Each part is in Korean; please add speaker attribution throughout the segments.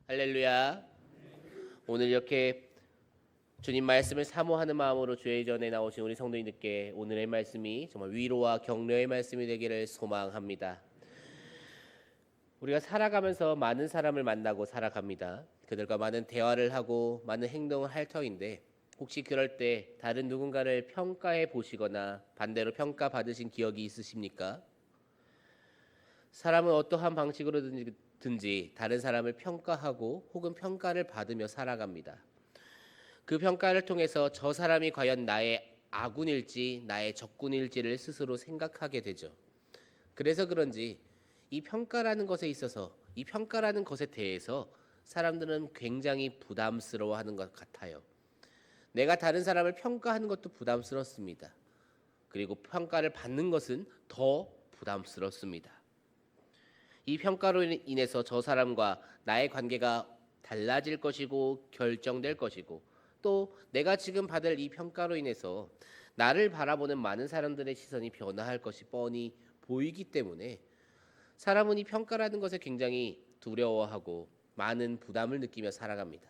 Speaker 1: 할렐루야. 오늘 이렇게 주님 말씀을 사모하는 마음으로 주의 전에 나오신 우리 성도님들께 오늘의 말씀이 정말 위로와 격려의 말씀이 되기를 소망합니다. 우리가 살아가면서 많은 사람을 만나고 살아갑니다. 그들과 많은 대화를 하고 많은 행동을 할 터인데 혹시 그럴 때 다른 누군가를 평가해 보시거나 반대로 평가받으신 기억이 있으십니까? 사람은 어떠한 방식으로든지 다른 사람을 평가하고 혹은 평가를 받으며 살아갑니다. 그 평가를 통해서 저 사람이 과연 나의 아군일지 나의 적군일지를 스스로 생각하게 되죠. 그래서 그런지 이 평가라는 것에 있어서 이 평가라는 것에 대해서 사람들은 굉장히 부담스러워하는 것 같아요. 내가 다른 사람을 평가하는 것도 부담스럽습니다. 그리고 평가를 받는 것은 더 부담스럽습니다. 이 평가로 인해서 저 사람과 나의 관계가 달라질 것이고 결정될 것이고 또 내가 지금 받을 이 평가로 인해서 나를 바라보는 많은 사람들의 시선이 변화할 것이 뻔히 보이기 때문에 사람은 이 평가라는 것에 굉장히 두려워하고 많은 부담을 느끼며 살아갑니다.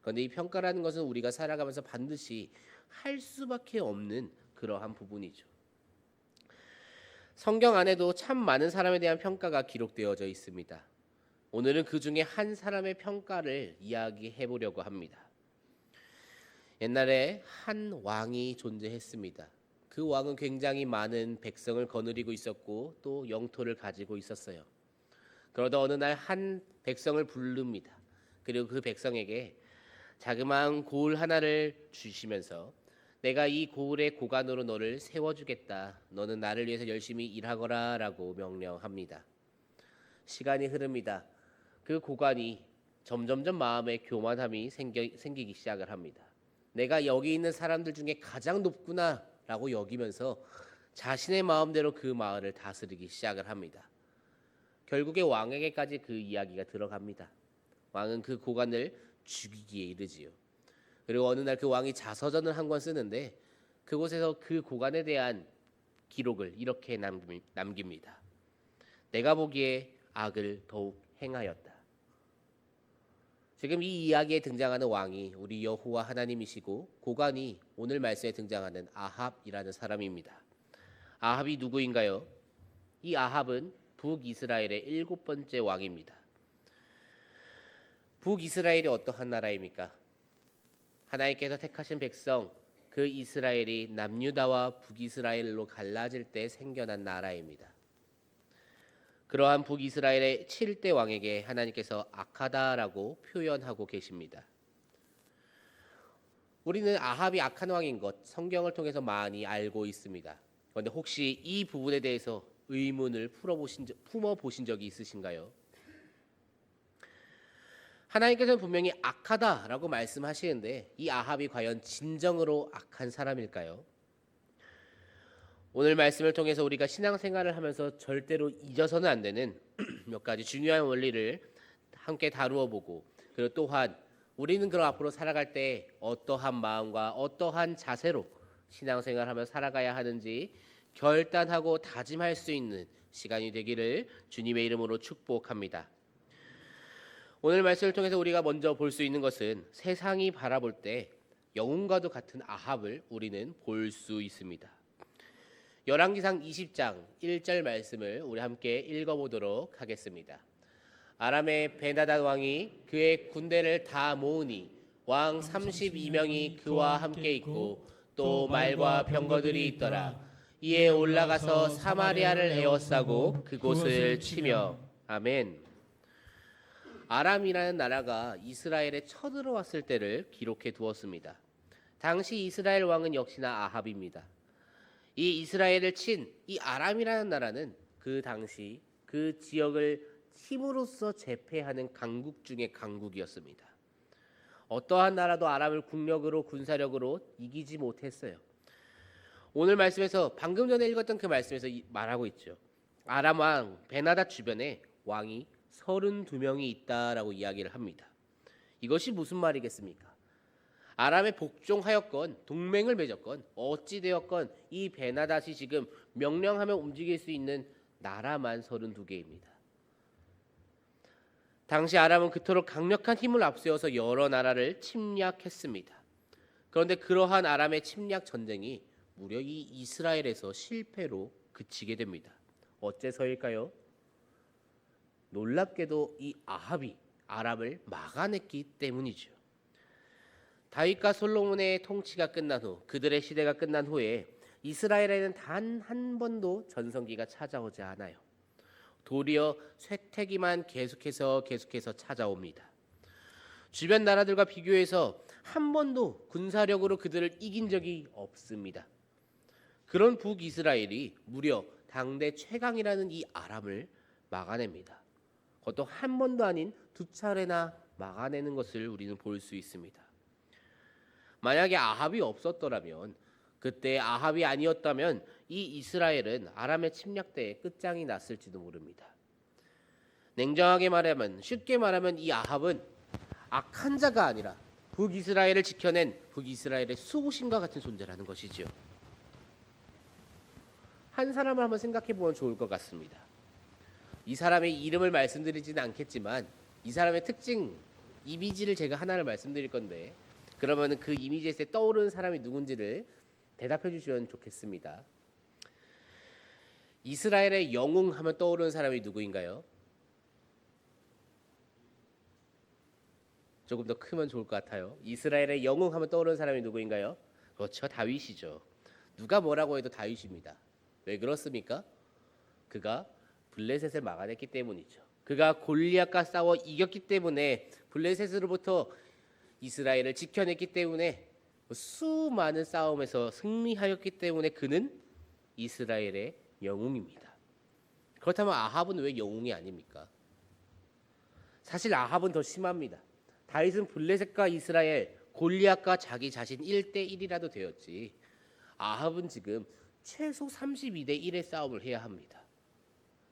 Speaker 1: 그런데 이 평가라는 것은 우리가 살아가면서 반드시 할 수밖에 없는 그러한 부분이죠. 성경 안에도 참 많은 사람에 대한 평가가 기록되어져 있습니다. 오늘은 그 중에 한 사람의 평가를 이야기해 보려고 합니다. 옛날에 한 왕이 존재했습니다. 그 왕은 굉장히 많은 백성을 거느리고 있었고 또 영토를 가지고 있었어요. 그러다 어느 날 한 백성을 부릅니다. 그리고 그 백성에게 자그마한 고을 하나를 주시면서 내가 이 고을의 고관으로 너를 세워주겠다. 너는 나를 위해서 열심히 일하거라 라고 명령합니다. 시간이 흐릅니다. 그 고관이 점점점 마음에 교만함이 생기기 시작을 합니다. 내가 여기 있는 사람들 중에 가장 높구나 라고 여기면서 자신의 마음대로 그 마을을 다스리기 시작을 합니다. 결국에 왕에게까지 그 이야기가 들어갑니다. 왕은 그 고관을 죽이기에 이르지요. 그리고 어느 날 그 왕이 자서전을 한 권 쓰는데 그곳에서 그 고관에 대한 기록을 이렇게 남깁니다. 내가 보기에 악을 더욱 행하였다. 지금 이 이야기에 등장하는 왕이 우리 여호와 하나님이시고 고관이 오늘 말씀에 등장하는 아합이라는 사람입니다. 아합이 누구인가요? 이 아합은 북이스라엘의 7번째 왕입니다. 북이스라엘이 어떠한 나라입니까? 하나님께서 택하신 백성 그 이스라엘이 남유다와 북이스라엘로 갈라질 때 생겨난 나라입니다. 그러한 북이스라엘의 7대 왕에게 하나님께서 악하다라고 표현하고 계십니다. 우리는 아합이 악한 왕인 것 성경을 통해서 많이 알고 있습니다. 그런데 혹시 이 부분에 대해서 의문을 품어보신 적이 있으신가요? 하나님께서는 분명히 악하다라고 말씀하시는데 이 아합이 과연 진정으로 악한 사람일까요? 오늘 말씀을 통해서 우리가 신앙생활을 하면서 절대로 잊어서는 안 되는 몇 가지 중요한 원리를 함께 다루어 보고 그리고 또한 우리는 그럼 앞으로 살아갈 때 어떠한 마음과 어떠한 자세로 신앙생활하며 살아가야 하는지 결단하고 다짐할 수 있는 시간이 되기를 주님의 이름으로 축복합니다. 오늘 말씀을 통해서 우리가 먼저 볼 수 있는 것은 세상이 바라볼 때 영웅과도 같은 아합을 우리는 볼 수 있습니다. 열왕기상 20장 1절 말씀을 우리 함께 읽어보도록 하겠습니다. 아람의 베나닷 왕이 그의 군대를 다 모으니 왕 32명이 그와 함께 있고 또 말과 병거들이 있더라. 이에 올라가서 사마리아를 에워싸고 그곳을 치며 아멘. 아람이라는 나라가 이스라엘에 쳐들어왔을 때를 기록해 두었습니다. 당시 이스라엘 왕은 역시나 아합입니다. 이 이스라엘을 친 이 아람이라는 나라는 그 당시 그 지역을 힘으로써 제패하는 강국 중의 강국이었습니다. 어떠한 나라도 아람을 국력으로 군사력으로 이기지 못했어요. 오늘 말씀에서 방금 전에 읽었던 그 말씀에서 말하고 있죠. 아람 왕 베나닷 주변에 왕이 32명이 있다라고 이야기를 합니다. 이것이 무슨 말이겠습니까? 아람에 복종하였건 동맹을 맺었건 어찌 되었건 이 베나닷이 지금 명령하며 움직일 수 있는 나라만 32개입니다. 당시 아람은 그토록 강력한 힘을 앞세워서 여러 나라를 침략했습니다. 그런데 그러한 아람의 침략 전쟁이 무려 이 이스라엘에서 실패로 그치게 됩니다. 어째서일까요? 놀랍게도 이 아합이 아람을 막아냈기 때문이죠. 다윗과 솔로몬의 통치가 끝난 후, 그들의 시대가 끝난 후에 이스라엘에는 단 한 번도 전성기가 찾아오지 않아요. 도리어 쇠퇴기만 계속해서 찾아옵니다. 주변 나라들과 비교해서 한 번도 군사력으로 그들을 이긴 적이 없습니다. 그런 북이스라엘이 무려 당대 최강이라는 이 아람을 막아냅니다. 그것도 한 번도 아닌 두 차례나 막아내는 것을 우리는 볼 수 있습니다. 만약에 아합이 없었더라면, 그때 아합이 아니었다면 이 이스라엘은 아람의 침략 때에 끝장이 났을지도 모릅니다. 냉정하게 말하면, 쉽게 말하면 이 아합은 악한 자가 아니라 북이스라엘을 지켜낸 북이스라엘의 수호신과 같은 존재라는 것이지요. 한 사람을 한번 생각해 보면 좋을 것 같습니다. 이 사람의 이름을 말씀드리지는 않겠지만 이 사람의 특징, 이미지를 제가 하나를 말씀드릴 건데, 그러면 그 이미지에서 떠오르는 사람이 누군지를 대답해 주시면 좋겠습니다. 이스라엘의 영웅 하면 떠오르는 사람이 누구인가요? 조금 더 크면 좋을 것 같아요. 이스라엘의 영웅 하면 떠오르는 사람이 누구인가요? 그렇죠, 다윗이죠. 누가 뭐라고 해도 다윗입니다. 왜 그렇습니까? 그가 블레셋을 막아냈기 때문이죠. 그가 골리앗과 싸워 이겼기 때문에, 블레셋으로부터 이스라엘을 지켜냈기 때문에, 수많은 싸움에서 승리하였기 때문에 그는 이스라엘의 영웅입니다. 그렇다면 아합은 왜 영웅이 아닙니까? 사실 아합은 더 심합니다. 다윗은 블레셋과 이스라엘, 골리앗과 자기 자신 1대1이라도 되었지, 아합은 지금 최소 32대 1의 싸움을 해야 합니다.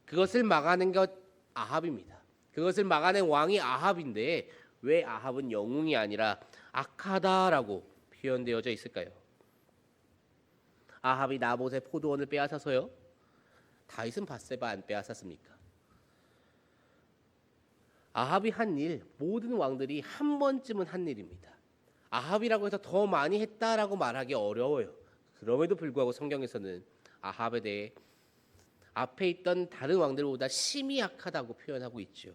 Speaker 1: 그것을 막아낸 것 아합입니다. 그것을 막아낸 왕이 아합인데 왜 아합은 영웅이 아니라 악하다라고 표현되어져 있을까요? 아합이 나봇의 포도원을 빼앗아서요? 다윗은 밧세바 안 빼앗았습니까? 아합이 한 일, 모든 왕들이 한 번쯤은 한 일입니다. 아합이라고 해서 더 많이 했다라고 말하기 어려워요. 그럼에도 불구하고 성경에서는 아합에 대해 앞에 있던 다른 왕들보다 심히 악하다고 표현하고 있죠.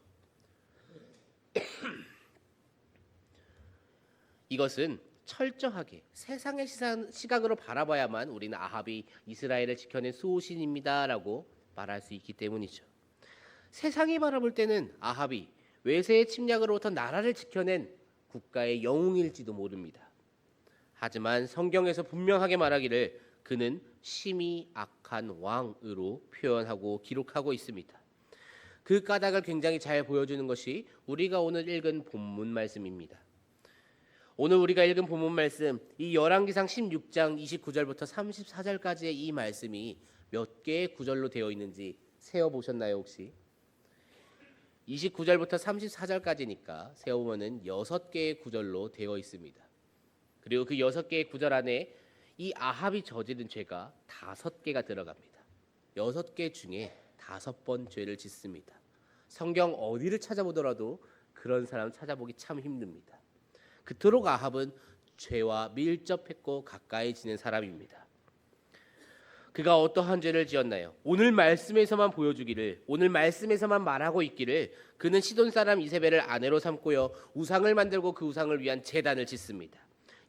Speaker 1: 이것은 철저하게 세상의 시각으로 바라봐야만 우리는 아합이 이스라엘을 지켜낸 수호신입니다라고 말할 수 있기 때문이죠. 세상이 바라볼 때는 아합이 외세의 침략으로부터 나라를 지켜낸 국가의 영웅일지도 모릅니다. 하지만 성경에서 분명하게 말하기를 그는 심히 악한 왕으로 표현하고 기록하고 있습니다. 그 까닭을 굉장히 잘 보여주는 것이 우리가 오늘 읽은 본문 말씀입니다. 오늘 우리가 읽은 본문 말씀, 이 열왕기상 16장 29절부터 34절까지의 이 말씀이 몇 개의 구절로 되어 있는지 세어보셨나요 혹시? 29절부터 34절까지니까 세어보면은 6개의 구절로 되어 있습니다. 그리고 그 6개의 구절 안에 이 아합이 저지른 죄가 5개가 들어갑니다. 6개 중에 5번 죄를 짓습니다. 성경 어디를 찾아보더라도 그런 사람 찾아보기 참 힘듭니다. 그토록 아합은 죄와 밀접했고 가까이 지낸 사람입니다. 그가 어떠한 죄를 지었나요? 오늘 말씀에서만 보여주기를, 오늘 말씀에서만 말하고 있기를, 그는 시돈 사람 이세벨을 아내로 삼고요, 우상을 만들고 그 우상을 위한 제단을 짓습니다.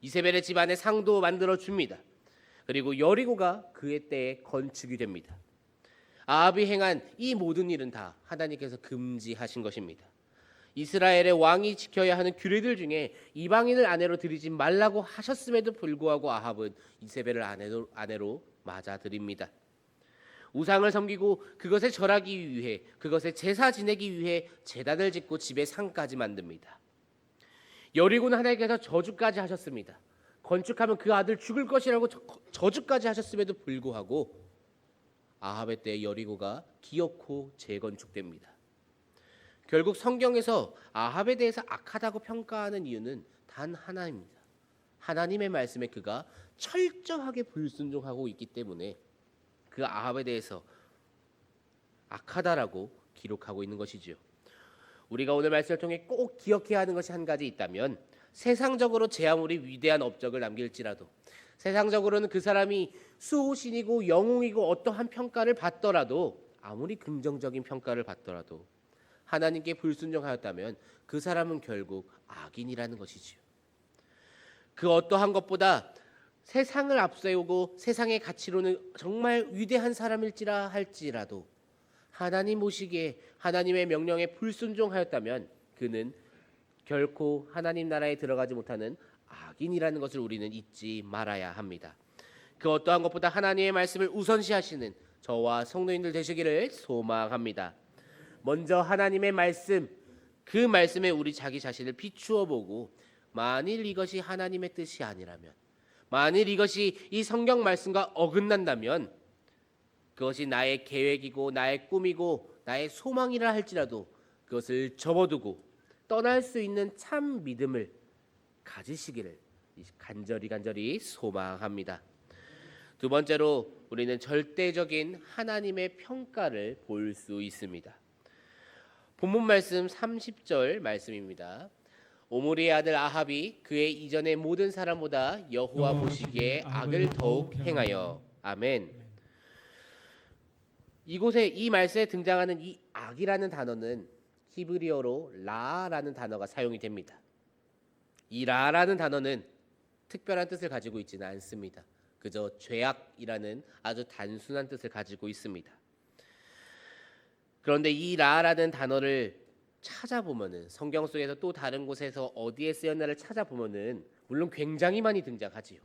Speaker 1: 이세벨의 집안에 상도 만들어 줍니다. 그리고 여리고가 그의 때에 건축이 됩니다. 아합이 행한 이 모든 일은 다 하나님께서 금지하신 것입니다. 이스라엘의 왕이 지켜야 하는 규례들 중에 이방인을 아내로 들이지 말라고 하셨음에도 불구하고 아합은 이세벨을 아내로 맞아들입니다. 우상을 섬기고 그것에 절하기 위해, 그것에 제사 지내기 위해 제단을 짓고 집에 상까지 만듭니다. 여리고는 하나님께서 저주까지 하셨습니다. 건축하면 그 아들 죽을 것이라고 저주까지 하셨음에도 불구하고 아합의 때 여리고가 기어코 재건축됩니다. 결국 성경에서 아합에 대해서 악하다고 평가하는 이유는 단 하나입니다. 하나님의 말씀에 그가 철저하게 불순종하고 있기 때문에 그 아합에 대해서 악하다라고 기록하고 있는 것이지요. 우리가 오늘 말씀을 통해 꼭 기억해야 하는 것이 한 가지 있다면, 세상적으로 제 아무리 위대한 업적을 남길지라도, 세상적으로는 그 사람이 수호신이고 영웅이고 어떠한 평가를 받더라도, 아무리 긍정적인 평가를 받더라도 하나님께 불순종하였다면 그 사람은 결국 악인이라는 것이지요. 그 어떠한 것보다 세상을 앞세우고 세상의 가치로는 정말 위대한 사람일지라 할지라도 하나님 보시기에 하나님의 명령에 불순종하였다면 그는 결코 하나님 나라에 들어가지 못하는 악인이라는 것을 우리는 잊지 말아야 합니다. 그 어떠한 것보다 하나님의 말씀을 우선시하시는 저와 성도님들 되시기를 소망합니다. 먼저 하나님의 말씀, 그 말씀에 우리 자기 자신을 비추어 보고, 만일 이것이 하나님의 뜻이 아니라면, 만일 이것이 이 성경 말씀과 어긋난다면, 그것이 나의 계획이고 나의 꿈이고 나의 소망이라 할지라도 그것을 접어두고 떠날 수 있는 참 믿음을 가지시기를 간절히 소망합니다. 두 번째로 우리는 절대적인 하나님의 평가를 볼 수 있습니다. 본문 말씀 30절 말씀입니다. 오므리의 아들 아합이 그의 이전의 모든 사람보다 여호와 보시기에 악을 더욱 행하여. 아멘. 이곳에 이 말씀에 등장하는 이 악이라는 단어는 히브리어로 라라는 단어가 사용이 됩니다. 이 라라는 단어는 특별한 뜻을 가지고 있지는 않습니다. 그저 죄악이라는 아주 단순한 뜻을 가지고 있습니다. 그런데 이 라라는 단어를 찾아보면은, 성경 속에서 또 다른 곳에서 어디에 쓰였나를 찾아보면은 물론 굉장히 많이 등장하지요.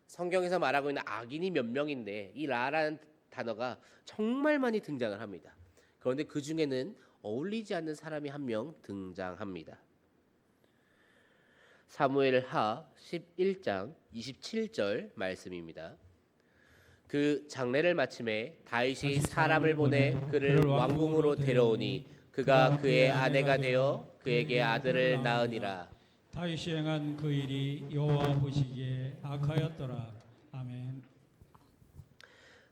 Speaker 1: 성경에서 말하고 있는 악인이 몇 명인데 이 라라는 단어가 정말 많이 등장을 합니다. 그런데 그 중에는 어울리지 않는 사람이 한 명 등장합니다. 사무엘하 11장 27절 말씀입니다. 그 장례를 마침에 다윗이 사람을 보내 그를 왕궁으로 데려오니 그가 그의 아내가 되어 그에게 아들을 낳으니라.
Speaker 2: 다윗이 행한 그 일이 여호와 보시기에 악하였더라. 아멘.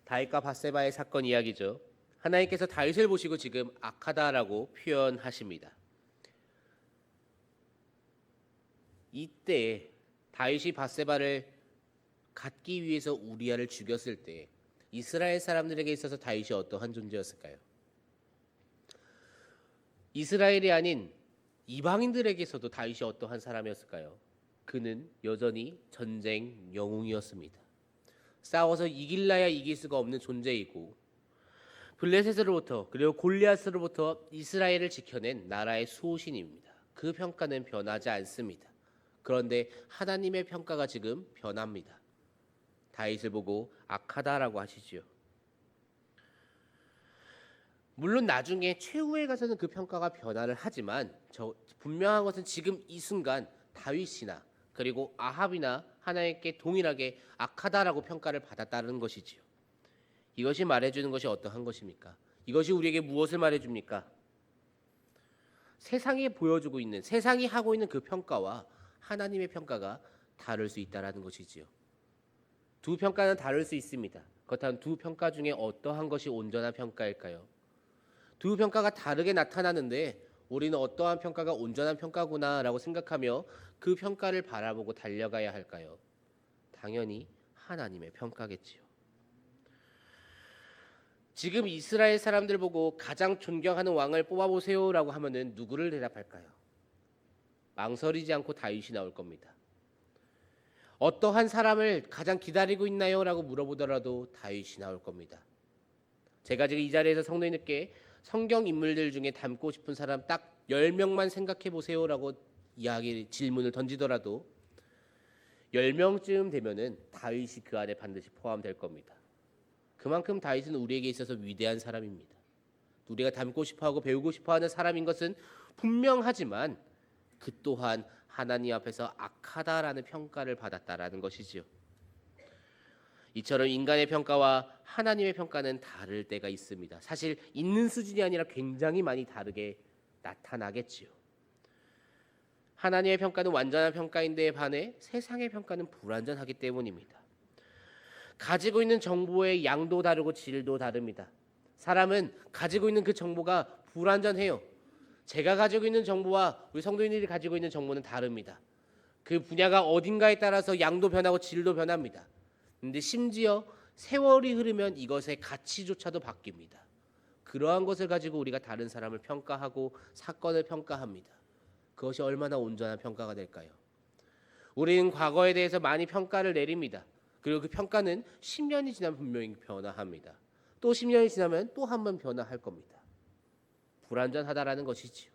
Speaker 1: 다윗과 밧세바의 사건 이야기죠. 하나님께서 다윗을 보시고 지금 악하다라고 표현하십니다. 이때 다윗이 밧세바를 갖기 위해서 우리아를 죽였을 때 이스라엘 사람들에게 있어서 다윗이 어떠한 존재였을까요? 이스라엘이 아닌 이방인들에게서도 다윗이 어떠한 사람이었을까요? 그는 여전히 전쟁 영웅이었습니다. 싸워서 이길라야 이길 수가 없는 존재이고, 블레셋으로부터 그리고 골리앗으로부터 이스라엘을 지켜낸 나라의 수호신입니다. 그 평가는 변하지 않습니다. 그런데 하나님의 평가가 지금 변합니다. 다윗을 보고 악하다라고 하시지요. 물론 나중에 최후에 가서는 그 평가가 변화를 하지만 분명한 것은 지금 이 순간 다윗이나 그리고 아합이나 하나님께 동일하게 악하다라고 평가를 받았다는 것이지요. 이것이 말해주는 것이 어떠한 것입니까? 이것이 우리에게 무엇을 말해줍니까? 세상이 보여주고 있는, 세상이 하고 있는 그 평가와 하나님의 평가가 다를 수 있다는 것이지요. 두 평가는 다를 수 있습니다. 그렇다면 두 평가 중에 어떠한 것이 온전한 평가일까요? 두 평가가 다르게 나타나는데 우리는 어떠한 평가가 온전한 평가구나라고 생각하며 그 평가를 바라보고 달려가야 할까요? 당연히 하나님의 평가겠지요. 지금 이스라엘 사람들 보고 가장 존경하는 왕을 뽑아보세요라고 하면은 누구를 대답할까요? 망설이지 않고 다윗이 나올 겁니다. 어떠한 사람을 가장 기다리고 있나요? 라고 물어보더라도 다윗이 나올 겁니다. 제가 지금 이 자리에서 성도님들께 성경 인물들 중에 닮고 싶은 사람 딱 10명만 생각해 보세요라고 질문을 던지더라도 10명쯤 되면은 다윗이 그 안에 반드시 포함될 겁니다. 그만큼 다윗은 우리에게 있어서 위대한 사람입니다. 우리가 닮고 싶어하고 배우고 싶어하는 사람인 것은 분명하지만 그 또한 하나님 앞에서 악하다라는 평가를 받았다라는 것이지요. 이처럼 인간의 평가와 하나님의 평가는 다를 때가 있습니다. 사실 있는 수준이 아니라 굉장히 많이 다르게 나타나겠지요. 하나님의 평가는 완전한 평가인데 반해 세상의 평가는 불완전하기 때문입니다. 가지고 있는 정보의 양도 다르고 질도 다릅니다. 사람은 가지고 있는 그 정보가 불완전해요. 제가 가지고 있는 정보와 우리 성도인들이 가지고 있는 정보는 다릅니다. 그 분야가 어딘가에 따라서 양도 변하고 질도 변합니다. 근데 심지어 세월이 흐르면 이것의 가치조차도 바뀝니다. 그러한 것을 가지고 우리가 다른 사람을 평가하고 사건을 평가합니다. 그것이 얼마나 온전한 평가가 될까요? 우리는 과거에 대해서 많이 평가를 내립니다. 그리고 그 평가는 10년이 지나면 분명히 변화합니다. 또 10년이 지나면 또 한 번 변화할 겁니다. 불완전하다라는 것이지요.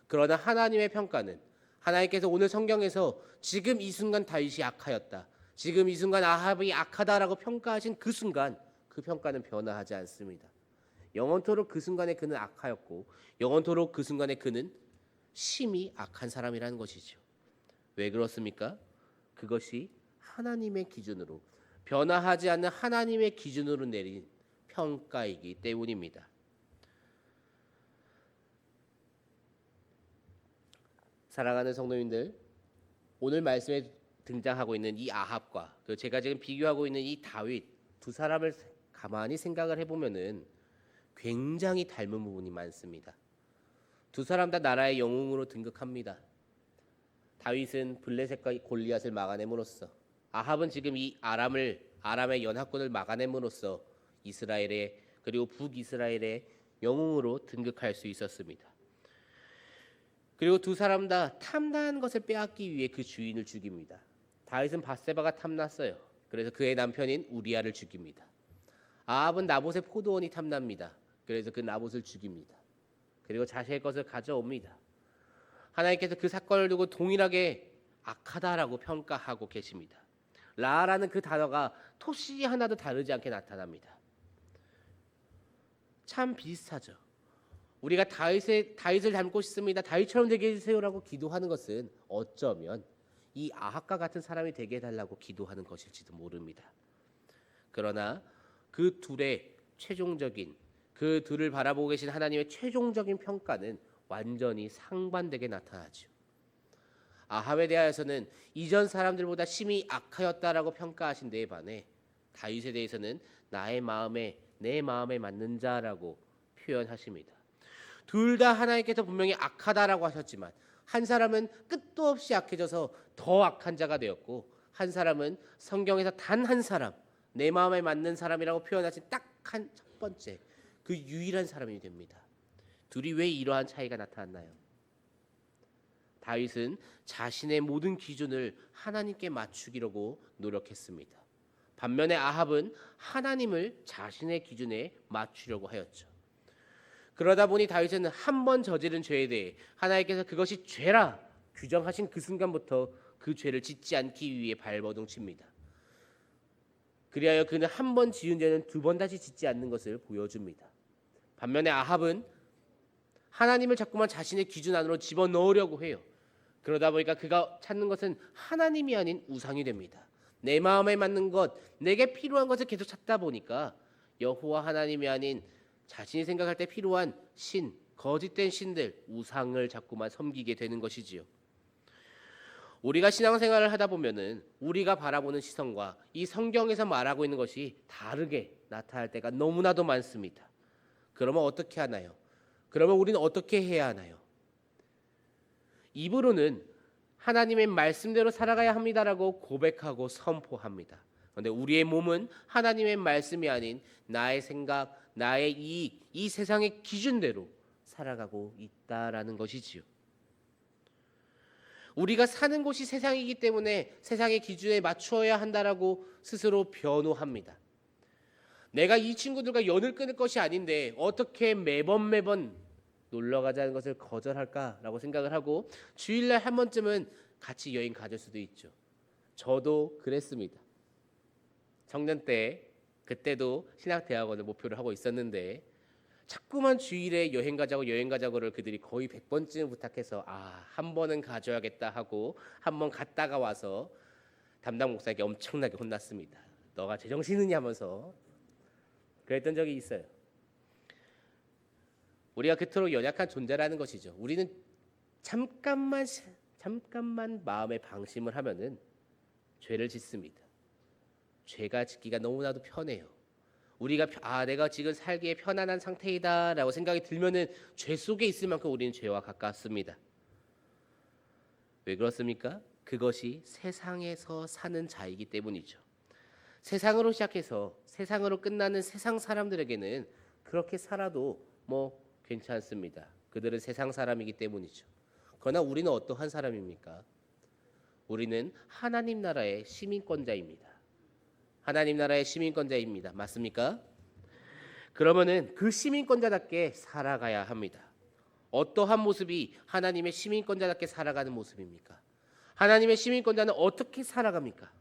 Speaker 1: 그러나 하나님의 평가는 하나님께서 오늘 성경에서 지금 이 순간 다윗이 악하였다, 지금 이 순간 아합이 악하다라고 평가하신 그 순간 그 평가는 변화하지 않습니다. 영원토록 그 순간에 그는 악하였고 영원토록 그 순간에 그는 심히 악한 사람이라는 것이죠. 왜 그렇습니까? 그것이 하나님의 기준으로, 변화하지 않는 하나님의 기준으로 내린 평가이기 때문입니다. 사랑하는 성도님들, 오늘 말씀에 등장하고 있는 이 아합과 제가 지금 비교하고 있는 이 다윗, 두 사람을 가만히 생각을 해보면은 굉장히 닮은 부분이 많습니다. 두 사람 다 나라의 영웅으로 등극합니다. 다윗은 블레셋과 골리앗을 막아냄으로써, 아합은 지금 이 아람의 연합군을 막아냄으로써 이스라엘의, 그리고 북이스라엘의 영웅으로 등극할 수 있었습니다. 그리고 두 사람 다 탐나는 것을 빼앗기 위해 그 주인을 죽입니다. 다윗은 밧세바가 탐났어요. 그래서 그의 남편인 우리아를 죽입니다. 아합은 나봇의 포도원이 탐납니다. 그래서 그 나봇을 죽입니다. 그리고 자신의 것을 가져옵니다. 하나님께서 그 사건을 두고 동일하게 악하다라고 평가하고 계십니다. 라라는 그 단어가 토시 하나도 다르지 않게 나타납니다. 참 비슷하죠. 우리가 다윗을 닮고 싶습니다, 다윗처럼 되게 해주세요라고 기도하는 것은 어쩌면 이 아합과 같은 사람이 되게 해달라고 기도하는 것일지도 모릅니다. 그러나 그 둘의 최종적인, 그 둘을 바라보고 계신 하나님의 최종적인 평가는 완전히 상반되게 나타나죠. 아합에 대하여서는 이전 사람들보다 심히 악하였다라고 평가하신 데에 반해 다윗에 대해서는 내 마음에 맞는 자라고 표현하십니다. 둘 다 하나님께서 분명히 악하다라고 하셨지만 한 사람은 끝도 없이 악해져서 더 악한 자가 되었고, 한 사람은 성경에서 단 한 사람, 내 마음에 맞는 사람이라고 표현하신 딱 한 첫 번째 그 유일한 사람이 됩니다. 둘이 왜 이러한 차이가 나타났나요? 다윗은 자신의 모든 기준을 하나님께 맞추기로 노력했습니다. 반면에 아합은 하나님을 자신의 기준에 맞추려고 하였죠. 그러다 보니 다윗은 한 번 저지른 죄에 대해 하나님께서 그것이 죄라 규정하신 그 순간부터 그 죄를 짓지 않기 위해 발버둥칩니다. 그리하여 그는 한 번 지은 죄는 두 번 다시 짓지 않는 것을 보여줍니다. 반면에 아합은 하나님을 자꾸만 자신의 기준 안으로 집어넣으려고 해요. 그러다 보니까 그가 찾는 것은 하나님이 아닌 우상이 됩니다. 내 마음에 맞는 것, 내게 필요한 것을 계속 찾다 보니까 여호와 하나님이 아닌 자신이 생각할 때 필요한 신, 거짓된 신들, 우상을 자꾸만 섬기게 되는 것이지요. 우리가 신앙생활을 하다 보면은 우리가 바라보는 시선과 이 성경에서 말하고 있는 것이 다르게 나타날 때가 너무나도 많습니다. 그러면 어떻게 하나요? 그러면 우리는 어떻게 해야 하나요? 입으로는 하나님의 말씀대로 살아가야 합니다라고 고백하고 선포합니다. 그런데 우리의 몸은 하나님의 말씀이 아닌 나의 생각, 나의 이익, 이 세상의 기준대로 살아가고 있다라는 것이지요. 우리가 사는 곳이 세상이기 때문에 세상의 기준에 맞추어야 한다라고 스스로 변호합니다. 내가 이 친구들과 연을 끊을 것이 아닌데 어떻게 매번 놀러 가자는 것을 거절할까라고 생각을 하고 주일날 한 번쯤은 같이 여행 가질 수도 있죠. 저도 그랬습니다. 청년 때 그때도 신학대학원을 목표로 하고 있었는데 자꾸만 주일에 여행 가자고를 그들이 거의 100번쯤 부탁해서 한 번은 가져야겠다 하고 한 번 갔다가 와서 담당 목사에게 엄청나게 혼났습니다. 너가 제정신이냐 하면서 그랬던 적이 있어요. 우리가 그토록 연약한 존재라는 것이죠. 우리는 잠깐만 마음에 방심을 하면은 죄를 짓습니다. 죄가 짓기가 너무나도 편해요. 내가 지금 살기에 편안한 상태이다라고 생각이 들면은 죄 속에 있을 만큼 우리는 죄와 가깝습니다. 왜 그렇습니까? 그것이 세상에서 사는 자이기 때문이죠. 세상으로 시작해서 세상으로 끝나는 세상 사람들에게는 그렇게 살아도 뭐 괜찮습니다. 그들은 세상 사람이기 때문이죠. 그러나 우리는 어떠한 사람입니까? 우리는 하나님 나라의 시민권자입니다. 하나님 나라의 시민권자입니다. 맞습니까? 그러면은 그 시민권자답게 살아가야 합니다. 어떠한 모습이 하나님의 시민권자답게 살아가는 모습입니까? 하나님의 시민권자는 어떻게 살아갑니까?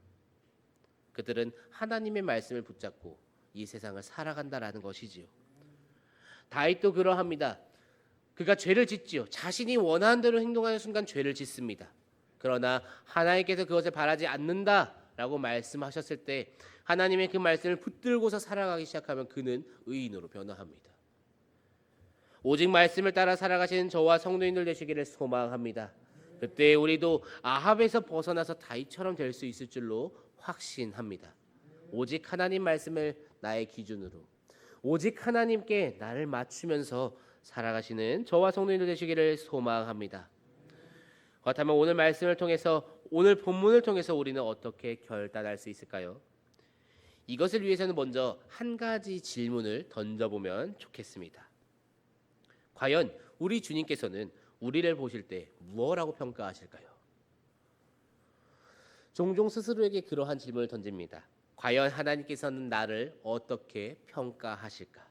Speaker 1: 그들은 하나님의 말씀을 붙잡고 이 세상을 살아간다라는 것이지요. 다윗도 그러합니다. 그가 죄를 짓지요. 자신이 원하는 대로 행동하는 순간 죄를 짓습니다. 그러나 하나님께서 그것을 바라지 않는다라고 말씀하셨을 때 하나님의 그 말씀을 붙들고서 살아가기 시작하면 그는 의인으로 변화합니다. 오직 말씀을 따라 살아가시는 저와 성도님들 되시기를 소망합니다. 그때 우리도 아합에서 벗어나서 다윗처럼 될 수 있을 줄로 확신합니다. 오직 하나님 말씀을 나의 기준으로, 오직 하나님께 나를 맞추면서 살아가시는 저와 성도님들 되시기를 소망합니다. 그렇다면 오늘 말씀을 통해서, 오늘 본문을 통해서 우리는 어떻게 결단할 수 있을까요? 이것을 위해서는 먼저 한 가지 질문을 던져보면 좋겠습니다. 과연 우리 주님께서는 우리를 보실 때 무엇이라고 평가하실까요? 종종 스스로에게 그러한 질문을 던집니다. 과연 하나님께서는 나를 어떻게 평가하실까?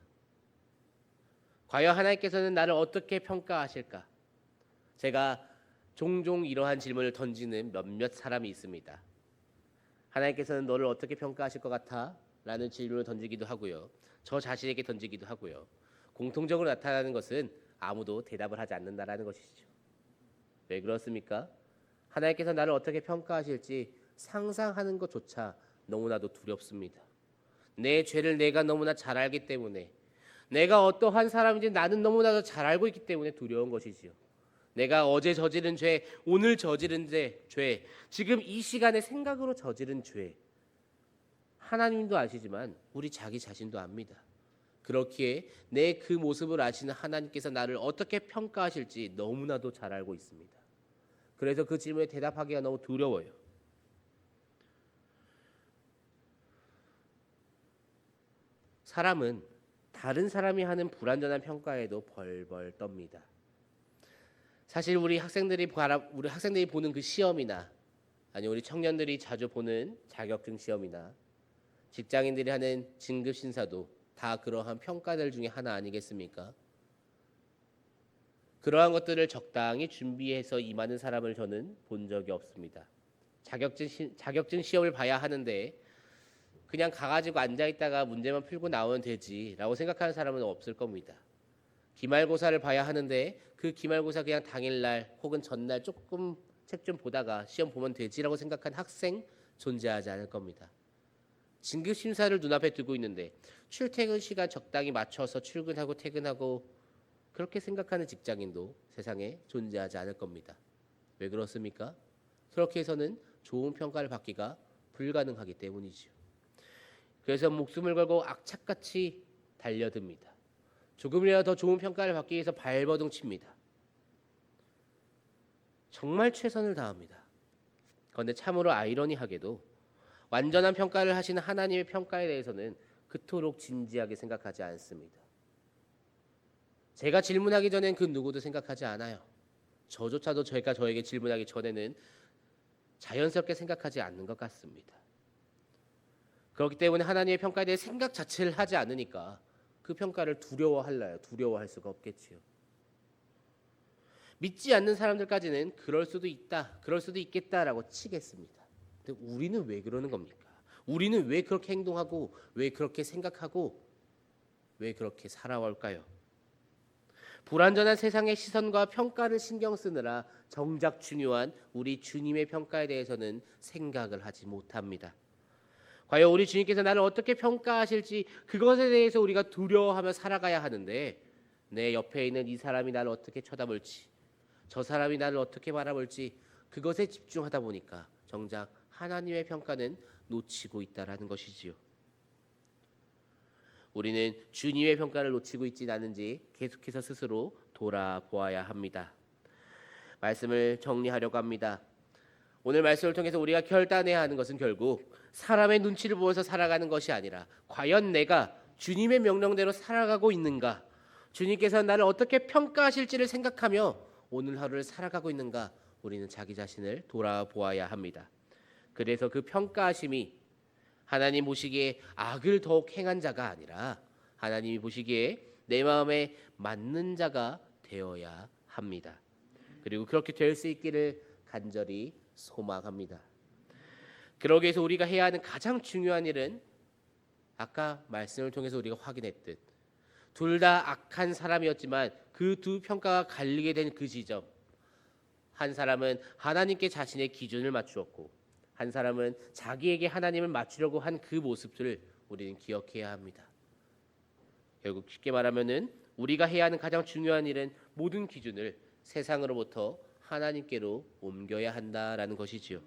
Speaker 1: 과연 하나님께서는 나를 어떻게 평가하실까? 제가 종종 이러한 질문을 던지는 몇몇 사람이 있습니다. 하나님께서는 너를 어떻게 평가하실 것 같아? 라는 질문을 던지기도 하고요. 저 자신에게 던지기도 하고요. 공통적으로 나타나는 것은 아무도 대답을 하지 않는다라는 것이죠. 왜 그렇습니까? 하나님께서 나를 어떻게 평가하실지 상상하는 것조차 너무나도 두렵습니다. 내 죄를 내가 너무나 잘 알기 때문에, 내가 어떠한 사람인지 나는 너무나도 잘 알고 있기 때문에 두려운 것이지요. 내가 어제 저지른 죄, 오늘 저지른 죄, 지금 이 시간에 생각으로 저지른 죄, 하나님도 아시지만 우리 자기 자신도 압니다. 그렇기에 내 그 모습을 아시는 하나님께서 나를 어떻게 평가하실지 너무나도 잘 알고 있습니다. 그래서 그 질문에 대답하기가 너무 두려워요. 사람은 다른 사람이 하는 불완전한 평가에도 벌벌 떱니다. 사실 우리 학생들이 보는 그 시험이나, 아니 우리 청년들이 자주 보는 자격증 시험이나, 직장인들이 하는 진급 심사도 다 그러한 평가들 중에 하나 아니겠습니까? 그러한 것들을 적당히 준비해서 임하는 사람을 저는 본 적이 없습니다. 자격증 시험을 봐야 하는데 그냥 가가지고 앉아있다가 문제만 풀고 나오면 되지라고 생각하는 사람은 없을 겁니다. 기말고사를 봐야 하는데 그 기말고사 그냥 당일날 혹은 전날 조금 책 좀 보다가 시험 보면 되지라고 생각한 학생 존재하지 않을 겁니다. 진급심사를 눈앞에 두고 있는데 출퇴근 시간 적당히 맞춰서 출근하고 퇴근하고 그렇게 생각하는 직장인도 세상에 존재하지 않을 겁니다. 왜 그렇습니까? 그렇게 해서는 좋은 평가를 받기가 불가능하기 때문이지요. 그래서 목숨을 걸고 악착같이 달려듭니다. 조금이라도 더 좋은 평가를 받기 위해서 발버둥 칩니다. 정말 최선을 다합니다. 그런데 참으로 아이러니하게도 완전한 평가를 하시는 하나님의 평가에 대해서는 그토록 진지하게 생각하지 않습니다. 제가 질문하기 전엔 그 누구도 생각하지 않아요. 저조차도 제가 저에게 질문하기 전에는 자연스럽게 생각하지 않는 것 같습니다. 그렇기 때문에 하나님의 평가에 대해 생각 자체를 하지 않으니까 그 평가를 두려워할래요. 두려워할 수가 없겠지요. 믿지 않는 사람들까지는 그럴 수도 있다, 그럴 수도 있겠다라고 치겠습니다. 근데 우리는 왜 그러는 겁니까? 우리는 왜 그렇게 행동하고, 왜 그렇게 생각하고, 왜 그렇게 살아올까요? 불완전한 세상의 시선과 평가를 신경 쓰느라 정작 중요한 우리 주님의 평가에 대해서는 생각을 하지 못합니다. 과연 우리 주님께서 나를 어떻게 평가하실지 그것에 대해서 우리가 두려워하며 살아가야 하는데, 내 옆에 있는 이 사람이 나를 어떻게 쳐다볼지, 저 사람이 나를 어떻게 바라볼지 그것에 집중하다 보니까 정작 하나님의 평가는 놓치고 있다라는 것이지요. 우리는 주님의 평가를 놓치고 있지 않은지 계속해서 스스로 돌아보아야 합니다. 말씀을 정리하려고 합니다. 오늘 말씀을 통해서 우리가 결단해야 하는 것은 결국 사람의 눈치를 보면서 살아가는 것이 아니라 과연 내가 주님의 명령대로 살아가고 있는가, 주님께서 나를 어떻게 평가하실지를 생각하며 오늘 하루를 살아가고 있는가, 우리는 자기 자신을 돌아보아야 합니다. 그래서 그 평가하심이 하나님 보시기에 악을 더욱 행한 자가 아니라 하나님이 보시기에 내 마음에 맞는 자가 되어야 합니다. 그리고 그렇게 될 수 있기를 간절히 소망합니다. 그러기 위해서 우리가 해야 하는 가장 중요한 일은 아까 말씀을 통해서 우리가 확인했듯 둘 다 악한 사람이었지만 그 두 평가가 갈리게 된 그 지점, 한 사람은 하나님께 자신의 기준을 맞추었고 한 사람은 자기에게 하나님을 맞추려고 한 그 모습들을 우리는 기억해야 합니다. 결국 쉽게 말하면은 우리가 해야 하는 가장 중요한 일은 모든 기준을 세상으로부터 하나님께로 옮겨야 한다라는 것이지요.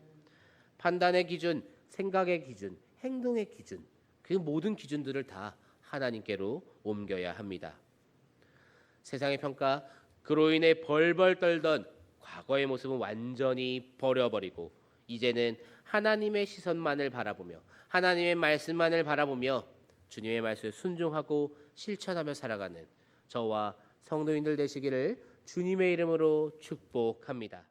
Speaker 1: 판단의 기준, 생각의 기준, 행동의 기준, 그 모든 기준들을 다 하나님께로 옮겨야 합니다. 세상의 평가, 그로 인해 벌벌 떨던 과거의 모습은 완전히 버려버리고 이제는 하나님의 시선만을 바라보며 하나님의 말씀만을 바라보며 주님의 말씀에 순종하고 실천하며 살아가는 저와 성도인들 되시기를 주님의 이름으로 축복합니다.